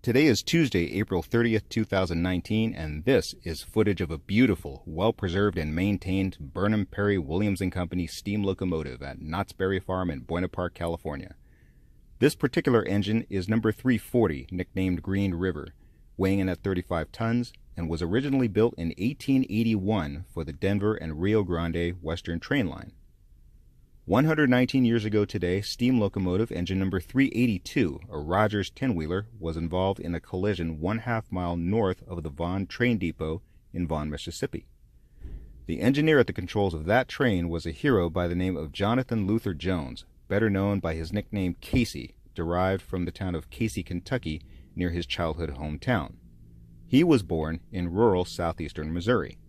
Today is Tuesday, April 30th, 2019, and this is footage of a beautiful, well-preserved and maintained Burnham Perry Williams & Company steam locomotive at Knott's Berry Farm in Buena Park, California. This particular engine is number 340, nicknamed Green River, weighing in at 35 tons, and was originally built in 1881 for the Denver and Rio Grande Western train line. 119 years ago today, steam locomotive engine number 382, a Rogers 10-wheeler, was involved in a collision 1/2 mile north of the Vaughn train depot in Vaughn, Mississippi. The engineer at the controls of that train was a hero by the name of Jonathan Luther Jones, better known by his nickname Casey, derived from the town of Casey, Kentucky, near his childhood hometown. He was born in rural southeastern Missouri.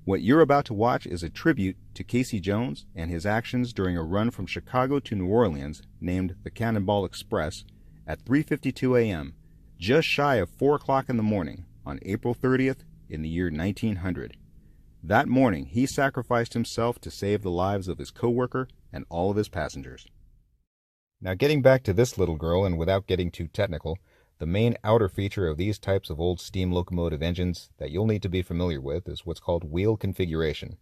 What you're about to watch is a tribute to Casey Jones and his actions during a run from Chicago to New Orleans named the Cannonball Express at 3:52 a.m., just shy of 4 o'clock in the morning on April 30th in the year 1900. That morning, he sacrificed himself to save the lives of his co-worker and all of his passengers. Now, getting back to this little girl, and without getting too technical, the main outer feature of these types of old steam locomotive engines that you'll need to be familiar with is what's called wheel configuration.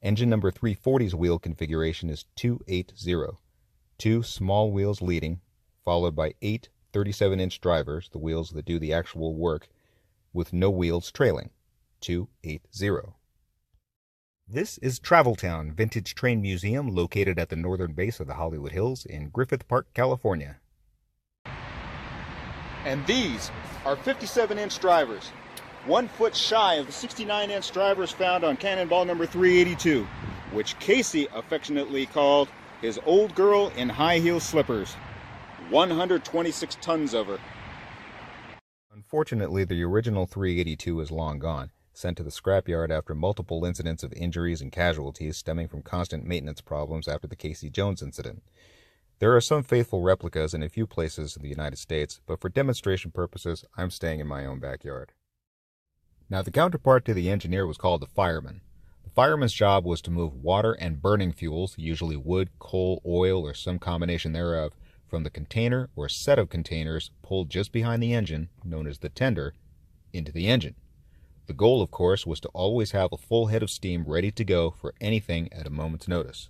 Engine number 340's wheel configuration is 280, 2 small wheels leading, followed by 8 37-inch drivers, the wheels that do the actual work, with no wheels trailing, 280. This is Traveltown Vintage Train Museum, located at the northern base of the Hollywood Hills in Griffith Park, California. And these are 57-inch drivers, 1 foot shy of the 69-inch drivers found on Cannonball number 382, which Casey affectionately called his old girl in high heel slippers. 126 tons of her. Unfortunately, the original 382 is long gone, sent to the scrapyard after multiple incidents of injuries and casualties stemming from constant maintenance problems after the Casey Jones incident. There are some faithful replicas in a few places in the United States, but for demonstration purposes, I'm staying in my own backyard. Now, the counterpart to the engineer was called the fireman. The fireman's job was to move water and burning fuels, usually wood, coal, oil, or some combination thereof, from the container or set of containers pulled just behind the engine, known as the tender, into the engine. The goal, of course, was to always have a full head of steam ready to go for anything at a moment's notice.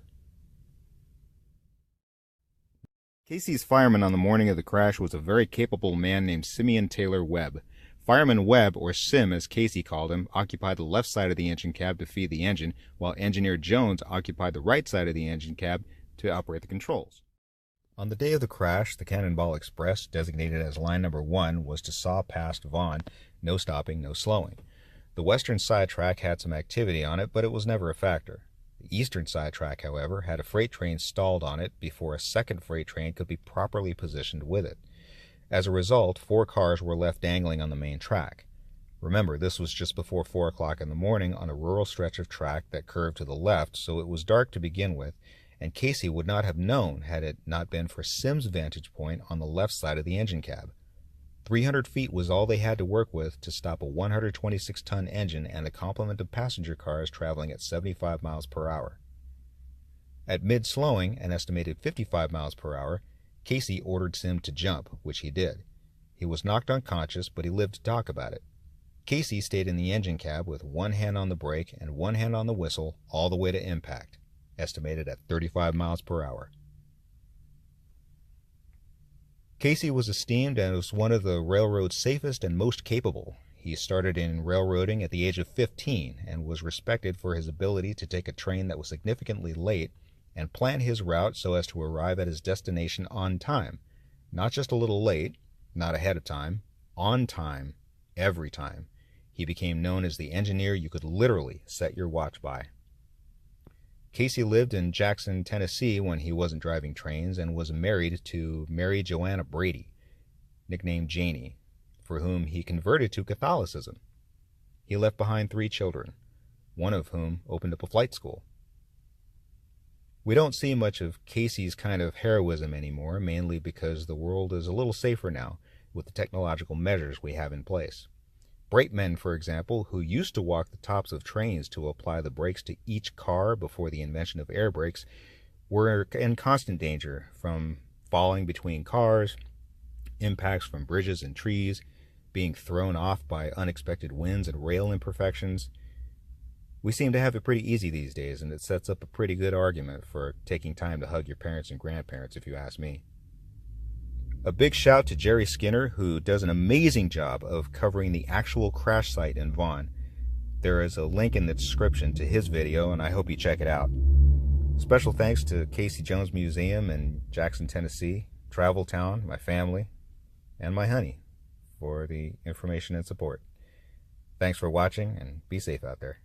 Casey's fireman on the morning of the crash was a very capable man named Simeon Taylor Webb. Fireman Webb, or Sim as Casey called him, occupied the left side of the engine cab to feed the engine, while Engineer Jones occupied the right side of the engine cab to operate the controls. On the day of the crash, the Cannonball Express, designated as line number 1, was to saw past Vaughn, no stopping, no slowing. The western side track had some activity on it, but it was never a factor. The eastern side track, however, had a freight train stalled on it before a second freight train could be properly positioned with it. As a result, 4 cars were left dangling on the main track. Remember, this was just before 4 o'clock in the morning on a rural stretch of track that curved to the left, so it was dark to begin with, and Casey would not have known had it not been for Sim's vantage point on the left side of the engine cab. 300 feet was all they had to work with to stop a 126-ton engine and a complement of passenger cars traveling at 75 miles per hour. At mid-slowing, an estimated 55 miles per hour, Casey ordered Sim to jump, which he did. He was knocked unconscious, but he lived to talk about it. Casey stayed in the engine cab with 1 hand on the brake and 1 hand on the whistle all the way to impact, estimated at 35 miles per hour. Casey was esteemed as one of the railroad's safest and most capable. He started in railroading at the age of 15 and was respected for his ability to take a train that was significantly late and plan his route so as to arrive at his destination on time. Not just a little late, not ahead of time, on time, every time. He became known as the engineer you could literally set your watch by. Casey lived in Jackson, Tennessee when he wasn't driving trains and was married to Mary Joanna Brady, nicknamed Janie, for whom he converted to Catholicism. He left behind 3 children, one of whom opened up a flight school. We don't see much of Casey's kind of heroism anymore, mainly because the world is a little safer now with the technological measures we have in place. Brakemen, for example, who used to walk the tops of trains to apply the brakes to each car before the invention of air brakes, were in constant danger from falling between cars, impacts from bridges and trees, being thrown off by unexpected winds and rail imperfections. We seem to have it pretty easy these days, and it sets up a pretty good argument for taking time to hug your parents and grandparents, if you ask me. A big shout to Jerry Skinner, who does an amazing job of covering the actual crash site in Vaughn. There is a link in the description to his video, and I hope you check it out. Special thanks to Casey Jones Museum in Jackson, Tennessee, Travel Town, my family, and my honey for the information and support. Thanks for watching, and be safe out there.